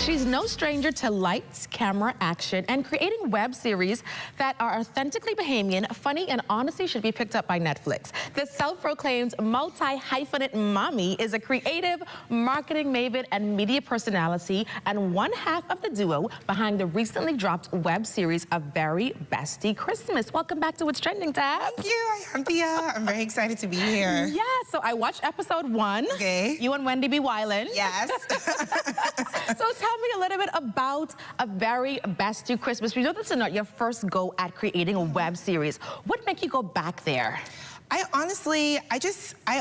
She's no stranger to lights, camera, action, and creating web series that are authentically Bahamian, funny, and honestly should be picked up by Netflix. The self-proclaimed multi-hyphenate mommy is a creative, marketing maven, and media personality, and one half of the duo behind the recently dropped web series, A Very Bestie Christmas. Welcome back to What's Trending, Tab. Thank you, Anthea. I'm very excited to be here. Yeah, so I watched episode 1. Okay. You and Wendy be wildin'. Yes. So tell me a little bit about A Very Bestie Christmas. We know this is not your first go at creating a web series. What made you go back there? I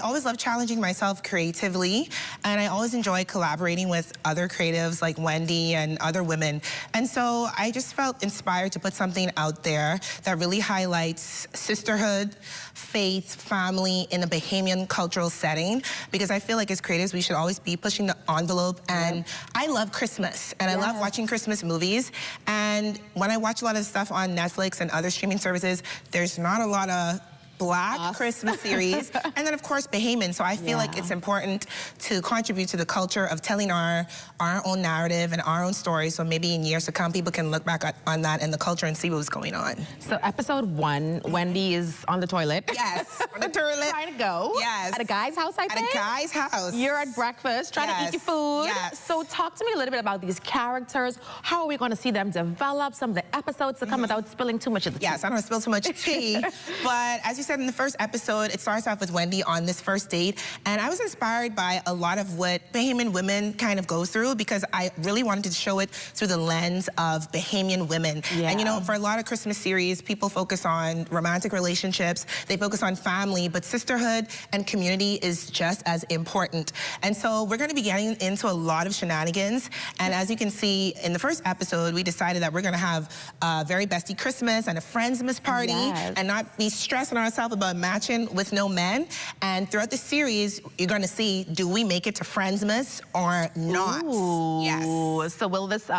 always love challenging myself creatively, and I always enjoy collaborating with other creatives like Wendy and other women. And so I just felt inspired to put something out there that really highlights sisterhood, faith, family in a Bahamian cultural setting, because I feel like as creatives, we should always be pushing the envelope. And I love Christmas, and I love watching Christmas movies. And when I watch a lot of stuff on Netflix and other streaming services, there's not a lot of Black Christmas series, and then of course Bahamian. So I feel like it's important to contribute to the culture of telling our own narrative and our own story, so maybe in years to come people can look back on that and the culture and see what was going on. So episode 1, Wendy is on the toilet. Yes, on the toilet. Trying to go. Yes. At a guy's house, I think? At a guy's house. You're at breakfast, trying to eat your food. Yes. So talk to me a little bit about these characters. How are we going to see them develop, some of the episodes to come without spilling too much of the tea? Yes, I don't want to spill too much tea, but as you said in the first episode, it starts off with Wendy on this first date, and I was inspired by a lot of what Bahamian women kind of go through, because I really wanted to show it through the lens of Bahamian women. And you know, for a lot of Christmas series, people focus on romantic relationships, they focus on family, but sisterhood and community is just as important. And so we're going to be getting into a lot of shenanigans, and as you can see in the first episode, we decided that we're going to have a very bestie Christmas and a Friendsmas party, and not be stressing ourselves about matching with no men. And throughout the series, you're going to see, do we make it to Friendsmas or not? Ooh. Yes. So will this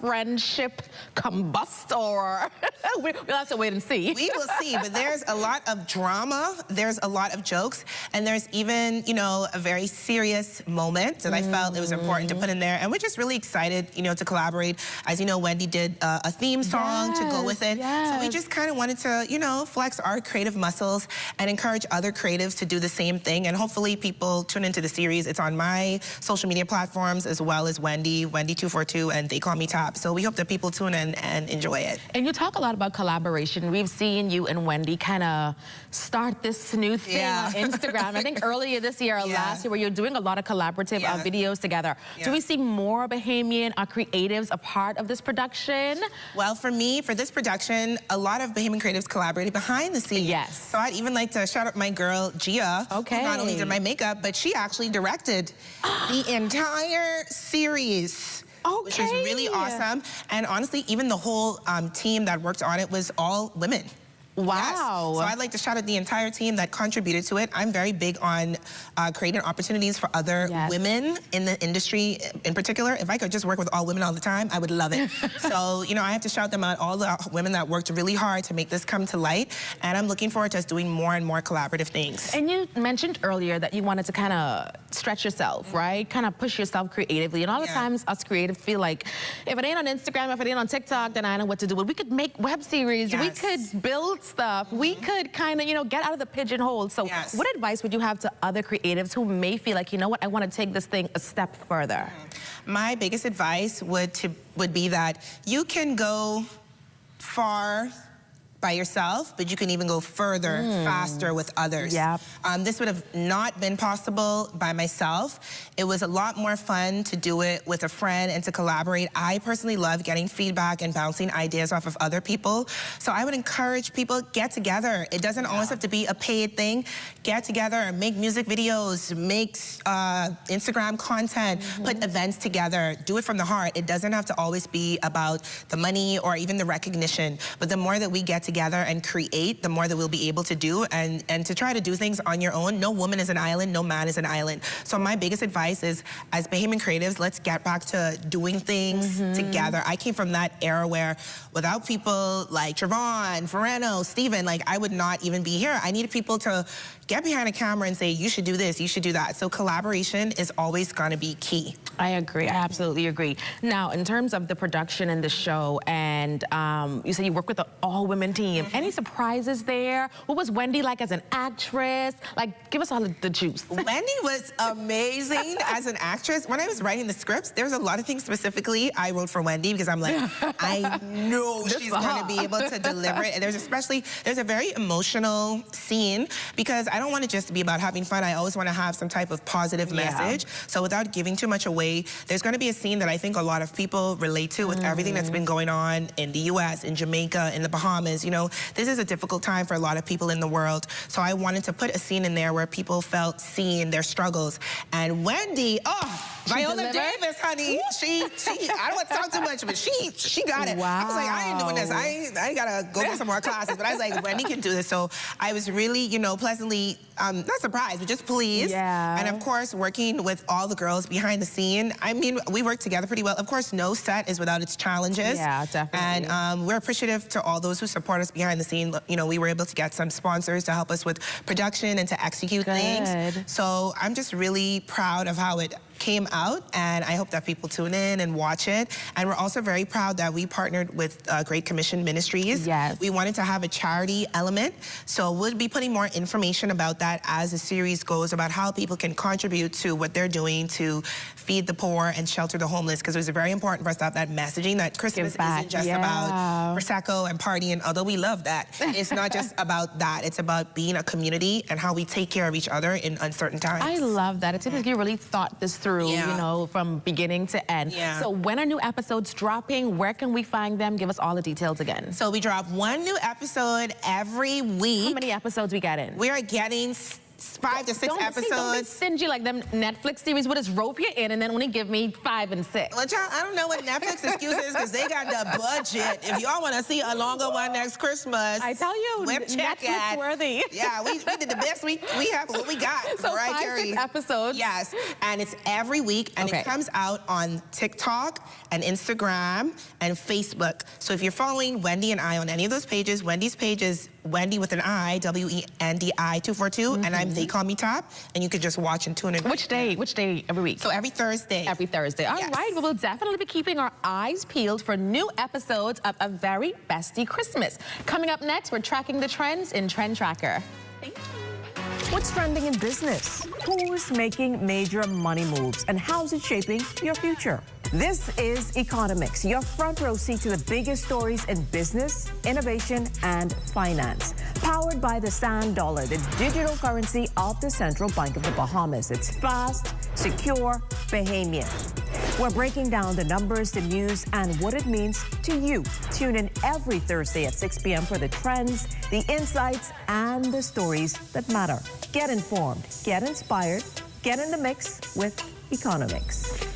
friendship combust, or we'll have to wait and see. We will see, but there's a lot of drama, there's a lot of jokes, and there's even, you know, a very serious moment that I felt it was important to put in there. And we're just really excited, you know, to collaborate. As you know, Wendy did a theme song to go with it. So we just kind of wanted to, you know, flex our creative muscles and encourage other creatives to do the same thing. And hopefully people tune into the series. It's on my social media platforms as well as Wendy242, and They Call Me Top. So we hope that people tune in and enjoy it. And you talk a lot about collaboration. We've seen you and Wendy kind of start this new thing on Instagram. I think earlier this year or last year, where you're doing a lot of collaborative videos together. Do we see more Bahamian creatives a part of this production? Well, for me, for this production, a lot of Bahamian creatives collaborated behind the scenes. Yes. So I'd even like to shout out my girl, Gia, who not only did my makeup, but she actually directed the entire series. Which is really awesome. And honestly, even the whole team that worked on it was all women. Wow. Yes. So I'd like to shout out the entire team that contributed to it. I'm very big on creating opportunities for other women in the industry in particular. If I could just work with all women all the time, I would love it. So, you know, I have to shout them out, all the women that worked really hard to make this come to light. And I'm looking forward to us doing more and more collaborative things. And you mentioned earlier that you wanted to kind of stretch yourself, right? Kind of push yourself creatively. And all the times us creatives feel like, if it ain't on Instagram, if it ain't on TikTok, then I know what to do. But we could make web series. We could build stuff. We could kind of, you know, get out of the pigeonhole. So what advice would you have to other creatives who may feel like, you know what, I want to take this thing a step further? My biggest advice would be that you can go far by yourself, but you can even go further, faster with others. This would have not been possible by myself. It was a lot more fun to do it with a friend and to collaborate. I personally love getting feedback and bouncing ideas off of other people. So I would encourage people, get together. It doesn't always have to be a paid thing. Get together, make music videos, make Instagram content, put events together. Do it from the heart. It doesn't have to always be about the money or even the recognition. But the more that we get together, together and create, the more that we'll be able to do, and to try to do things on your own. No woman is an island, no man is an island. So my biggest advice is, as Bahamian creatives, let's get back to doing things together. I came from that era where without people like Trevon, Ferrano, Steven, like I would not even be here. I needed people to get behind a camera and say, you should do this, you should do that. So collaboration is always gonna be key. I agree, I absolutely agree. Now, in terms of the production and the show, and you said you work with an all-women team. Any surprises there? What was Wendy like as an actress? Like, give us all the juice. Wendy was amazing as an actress. When I was writing the scripts, there was a lot of things specifically I wrote for Wendy because I'm like, I know she's gonna be able to deliver it. And there's a very emotional scene because I don't want it just to be about having fun. I always want to have some type of positive message. So without giving too much away, there's going to be a scene that I think a lot of people relate to with everything that's been going on in the U.S., in Jamaica, in the Bahamas. You know, this is a difficult time for a lot of people in the world. So I wanted to put a scene in there where people felt seen, their struggles. And Wendy, Viola Davis, honey, she I don't want to talk too much, but she got it. Wow. I was like, I ain't doing this. I ain't gotta go get some more classes. But I was like, Wendy can do this. So I was really, you know, pleasantly, not surprised, but just pleased. Yeah. And of course, working with all the girls behind the scene. I mean, we work together pretty well. Of course, no set is without its challenges. Yeah, definitely. And we're appreciative to all those who support us behind the scene. You know, we were able to get some sponsors to help us with production and to execute things. So I'm just really proud of how it came out, and I hope that people tune in and watch it. And we're also very proud that we partnered with Great Commission Ministries. Yes. We wanted to have a charity element, so we'll be putting more information about that as the series goes, about how people can contribute to what they're doing to feed the poor and shelter the homeless, because it was very important for us to have that messaging that Christmas isn't just about Prosecco and partying, although we love that. It's not just about that. It's about being a community and how we take care of each other in uncertain times. I love that. It seems like you really thought this through, you know, from beginning to end. So when are new episodes dropping? Where can we find them? Give us all the details again. So we drop one new episode every week. How many episodes we getting? We are getting 5 to 6 episodes. Don't be stingy like them Netflix series would just rope you in and then only give me 5 and 6. Well, child, I don't know what Netflix excuse is because they got the budget. If y'all want to see a longer one next Christmas, I tell you, Netflix worthy. Yeah, we did the best we have what we got. So right, 5, 6 episodes. Yes, and it's every week, and it comes out on TikTok and Instagram and Facebook. So if you're following Wendy and I on any of those pages, Wendy's page is Wendy with an I, WENDI 242, and They Call Me Top, and you could just watch and tune in. Which day every week? So every Thursday. Every Thursday. All right, well, we'll definitely be keeping our eyes peeled for new episodes of A Very Bestie Christmas. Coming up next, we're tracking the trends in Trend Tracker. Thank you. What's trending in business? Who's making major money moves? And how's it shaping your future? This is Economics, your front row seat to the biggest stories in business, innovation, and finance. Powered by the Sand Dollar, the digital currency of the Central Bank of the Bahamas. It's fast, secure, Bahamian. We're breaking down the numbers, the news, and what it means to you. Tune in every Thursday at 6 p.m. for the trends, the insights, and the stories that matter. Get informed, get inspired, get in the mix with Economics.